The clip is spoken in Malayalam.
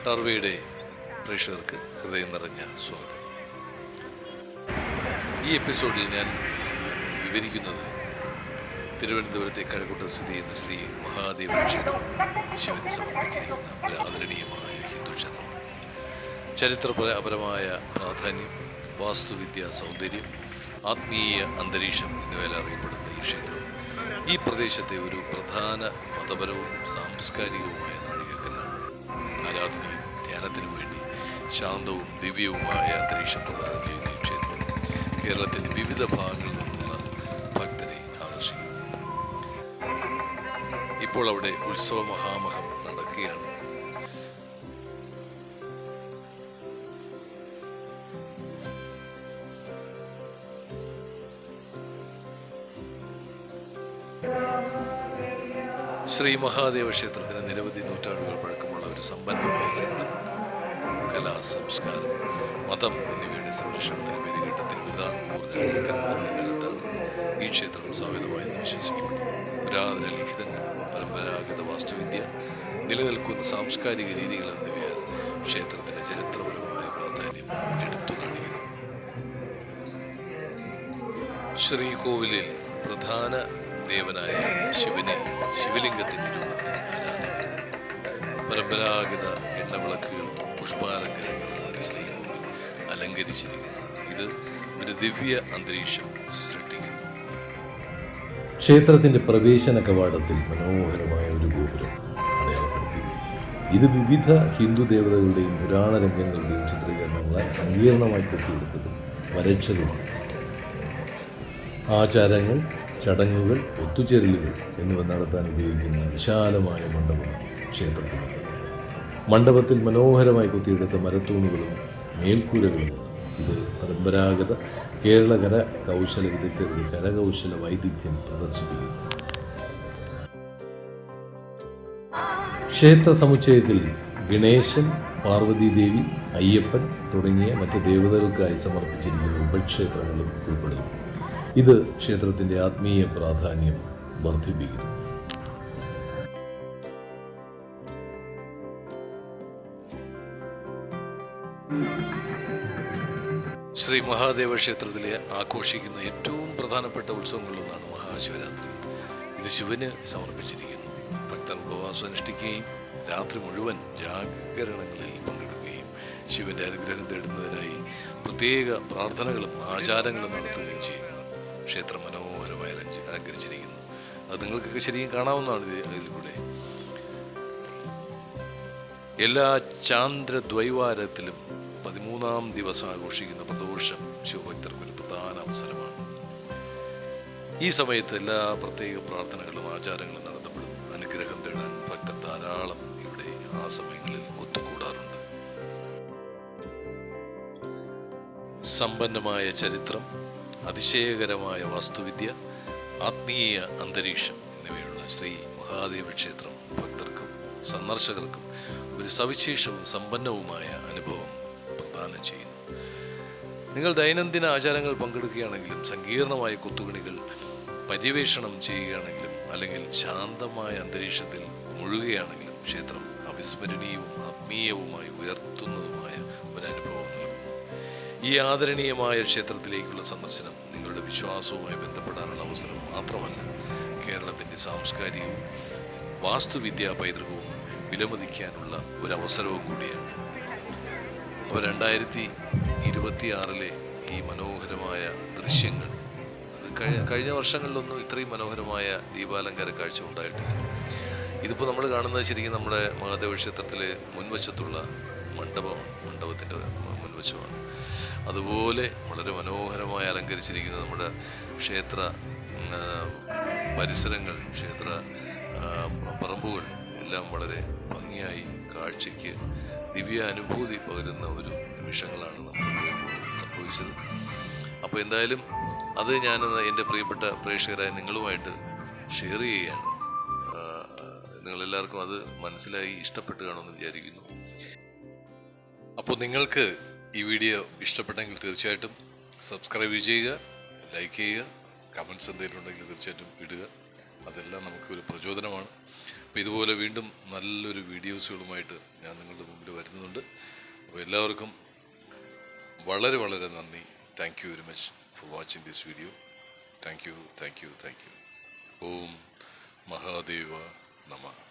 ടർവയുടെ പ്രേക്ഷകർക്ക് ഹൃദയം നിറഞ്ഞ സ്വാഗതം. ഈ എപ്പിസോഡിൽ ഞാൻ വിവരിക്കുന്നത് തിരുവനന്തപുരത്തെ കഴക്കൂട്ടത്ത് സ്ഥിതി ചെയ്യുന്ന ശ്രീ മഹാദേവ ക്ഷേത്രം ശിവന് സമർപ്പിച്ചിരിക്കുന്ന ഒരു ആദരണീയമായ ഹിന്ദു ക്ഷേത്രമാണ്. ചരിത്രപരമായ പ്രാധാന്യം, വാസ്തുവിദ്യ സൗന്ദര്യം, ആത്മീയ അന്തരീക്ഷം എന്നിവയിൽ അറിയപ്പെടുന്ന ഈ ക്ഷേത്രം ഈ പ്രദേശത്തെ ഒരു പ്രധാന മതപരവും സാംസ്കാരികവുമായ നാഴികക്കല്ലാണ്. ആരാധനയും ധ്യാനത്തിനും വേണ്ടി ശാന്തവും ദിവ്യവുമായ അന്തരീക്ഷം പ്രദാനം ചെയ്യുന്ന ഈ ക്ഷേത്രം കേരളത്തിൻ്റെ വിവിധ ഭാഗങ്ങളിൽ നിന്നുള്ള ഭക്തരെ ആകർഷിക്കുന്നു. ഇപ്പോൾ അവിടെ ഉത്സവ മഹാമഹം നടക്കുകയാണ്. ശ്രീ മഹാദേവ ക്ഷേത്രത്തിന് നിരവധി നൂറ്റാണ്ടുകൾ പഴക്കമുള്ള ഒരു സമ്പന്നമായ ചരിത്രമുണ്ട്. കലാ, സംസ്കാരം, മതം എന്നിവയുടെ സംരക്ഷണത്തിന് പേരുകേട്ട തിരുവിതാംകൂർ രാജാക്കന്മാരുടെ കാലത്താണ് ഈ ക്ഷേത്രം സ്ഥാപിതമായെന്ന് വിശ്വസിക്കപ്പെടുന്നു. പുരാതന ലിഖിതങ്ങൾ, പരമ്പരാഗത വാസ്തുവിദ്യ, നിലനിൽക്കുന്ന സാംസ്കാരിക രീതികൾ എന്നിവയാൽ ക്ഷേത്രത്തിന്റെ ചരിത്രപരമായ പ്രാധാന്യം എടുത്തു കാണിക്കുന്നു. ശ്രീകോവിലിൽ പ്രധാന ദേവനായ ശിവനെ ശിവലിംഗത്തിൻ്റെ രൂപത്തിൽ ആരാധിക്കുന്നു. പരമ്പരാഗത എണ്ണവിളക്കുകളും പുഷ്പാലങ്കാരങ്ങളും കൊണ്ട് ശ്രീകോവിൽ അലങ്കരിച്ചിരിക്കുന്നു. ഇത് ഒരു ദിവ്യ അന്തരീക്ഷം സൃഷ്ടിക്കുന്നു. ക്ഷേത്രത്തിന്റെ പ്രവേശന കവാടത്തിൽ മനോഹരമായ ഒരു ഗോപുരം അടയാളപ്പെടുത്തിയിരിക്കുന്നു. ഇത് വിവിധ ഹിന്ദു ദേവതകളുടെയും പുരാണ രംഗങ്ങളുടെയും ചിത്രീകരണങ്ങളാൽ സങ്കീർണമായി കൊത്തിയെടുത്തതും വരച്ചതുമാണ്. ആചാരങ്ങൾ, ചടങ്ങുകൾ, ഒത്തുചേരലുകൾ എന്നിവ നടത്താൻ ഉപയോഗിക്കുന്ന വിശാലമായ മണ്ഡപം ക്ഷേത്രത്തിലുണ്ട്. മണ്ഡപത്തിൽ മനോഹരമായി കൊത്തിയെടുത്ത മരത്തൂണുകളും മേൽക്കൂരകളും ഇത് പരമ്പരാഗത കേരള കരകൗശല വിദഗ്ധരുടെ കരകൗശല വൈദഗ്ധ്യം പ്രദർശിപ്പിക്കുന്നു. ക്ഷേത്ര സമുച്ചയത്തിൽ ഗണേശൻ, പാർവതീദേവി, അയ്യപ്പൻ തുടങ്ങിയ മറ്റ് ദേവതകൾക്കായി സമർപ്പിച്ചിരിക്കുന്ന ഉപക്ഷേത്രങ്ങളും ഉൾപ്പെടുന്നു. ഇത് ക്ഷേത്രത്തിൻ്റെ ആത്മീയ പ്രാധാന്യം വർദ്ധിപ്പിക്കുന്നു. ശ്രീ മഹാദേവ ക്ഷേത്രത്തിലെ ആഘോഷിക്കുന്ന ഏറ്റവും പ്രധാനപ്പെട്ട ഉത്സവങ്ങളിലൊന്നാണ് മഹാശിവരാത്രി. ഇത് ശിവന് സമർപ്പിച്ചിരിക്കുന്നു. ഭക്തർ ഉപവാസം അനുഷ്ഠിക്കുകയും രാത്രി മുഴുവൻ ജാഗരണങ്ങളിൽ പങ്കെടുക്കുകയും ശിവന്റെ അനുഗ്രഹം തേടുന്നതിനായി പ്രത്യേക പ്രാർത്ഥനകളും ആചാരങ്ങളും നടത്തുകയും ചെയ്യുന്നു. ക്ഷേത്രം മനോഹരമായി അലങ്കരിച്ചിരിക്കുന്നു. അത് നിങ്ങൾക്കൊക്കെ ശരിക്കും കാണാവുന്നതാണ് ഇതിൽ കൂടെ. എല്ലാ ചാന്ദ്രദ്വൈവാരത്തിലും 13-ാം ദിവസം ആഘോഷിക്കുന്ന പ്രദോഷം ശിവഭക്തർക്കൊരു പ്രധാന അവസരമാണ്. ഈ സമയത്ത് എല്ലാ പ്രത്യേക പ്രാർത്ഥനകളും ആചാരങ്ങളും നടത്തപ്പെടുന്നു. അനുഗ്രഹം തേടാൻ ഭക്തർ ധാരാളം ഇവിടെ ആ സമയങ്ങളിൽ ഒത്തുകൂടാറുണ്ട്. സമ്പന്നമായ ചരിത്രം, അതിശയകരമായ വാസ്തുവിദ്യ, ആത്മീയ അന്തരീക്ഷം എന്നിവയുള്ള ശ്രീ മഹാദേവ ക്ഷേത്രം ഭക്തർക്കും സന്ദർശകർക്കും ഒരു സവിശേഷവും സമ്പന്നവുമായ അനുഭവം പ്രദാനം ചെയ്യുന്നു. നിങ്ങൾ ദൈനംദിന ആചാരങ്ങൾ പങ്കെടുക്കുകയാണെങ്കിലും, സങ്കീർണമായ കൊത്തുപണികൾ പര്യവേഷണം ചെയ്യുകയാണെങ്കിലും, അല്ലെങ്കിൽ ശാന്തമായ അന്തരീക്ഷത്തിൽ മുഴുകുകയാണെങ്കിലും ക്ഷേത്രം അവിസ്മരണീയവും ആത്മീയവുമായി ഉയർത്തുന്നതുമായ ഒരനുഭവം നൽകുന്നു. ഈ ആദരണീയമായ ക്ഷേത്രത്തിലേക്കുള്ള സന്ദർശനം നിങ്ങളുടെ വിശ്വാസവുമായി ബന്ധപ്പെടാനുള്ള അവസരം മാത്രമല്ല, കേരളത്തിൻ്റെ സാംസ്കാരികവും വാസ്തുവിദ്യാ പൈതൃകവും വിലമതിക്കാനുള്ള ഒരവസരവും കൂടിയാണ്. അപ്പോൾ 2026 ഈ മനോഹരമായ ദൃശ്യങ്ങൾ, അത് കഴിഞ്ഞ വർഷങ്ങളിലൊന്നും ഇത്രയും മനോഹരമായ ദീപാലങ്കാര കാഴ്ച ഉണ്ടായിട്ടില്ല. ഇതിപ്പോൾ നമ്മൾ കാണുന്നത് ശരിക്കും നമ്മുടെ മഹാദേവ ക്ഷേത്രത്തിലെ മുൻവശത്തുള്ള മണ്ഡപത്തിൻ്റെ മുൻവശമാണ്. അതുപോലെ വളരെ മനോഹരമായി അലങ്കരിച്ചിരിക്കുന്ന നമ്മുടെ ക്ഷേത്ര പരിസരങ്ങൾ, ക്ഷേത്ര പറമ്പുകൾ എല്ലാം വളരെ ഭംഗിയായി കാഴ്ചയ്ക്ക് ദിവ്യ അനുഭൂതി പകരുന്ന ഒരു നിമിഷങ്ങളാണ് നമുക്ക് സംഭവിച്ചത്. അപ്പോൾ എന്തായാലും അത് ഞാൻ എൻ്റെ പ്രിയപ്പെട്ട പ്രേക്ഷകരായ നിങ്ങളുമായിട്ട് ഷെയർ ചെയ്യുകയാണ്. നിങ്ങളെല്ലാവർക്കും അത് മനസ്സിലായി ഇഷ്ടപ്പെട്ട് കാണുമെന്ന് വിചാരിക്കുന്നു. അപ്പോൾ നിങ്ങൾക്ക് ഈ വീഡിയോ ഇഷ്ടപ്പെട്ടെങ്കിൽ തീർച്ചയായിട്ടും സബ്സ്ക്രൈബ് ചെയ്യുക, ലൈക്ക് ചെയ്യുക, കമൻറ്റ്സ് എന്തെങ്കിലും ഉണ്ടെങ്കിൽ തീർച്ചയായിട്ടും ഇടുക. അതെല്ലാം നമുക്കൊരു പ്രചോദനമാണ്. അപ്പോൾ ഇതുപോലെ വീണ്ടും നല്ലൊരു വീഡിയോസുകളുമായിട്ട് ഞാൻ നിങ്ങളുടെ മുമ്പിൽ വരുന്നുണ്ട്. അപ്പോൾ എല്ലാവർക്കും വളരെ വളരെ നന്ദി. Thank you very much for watching this video. Thank you. ഓം മഹാദേവ നമഃ.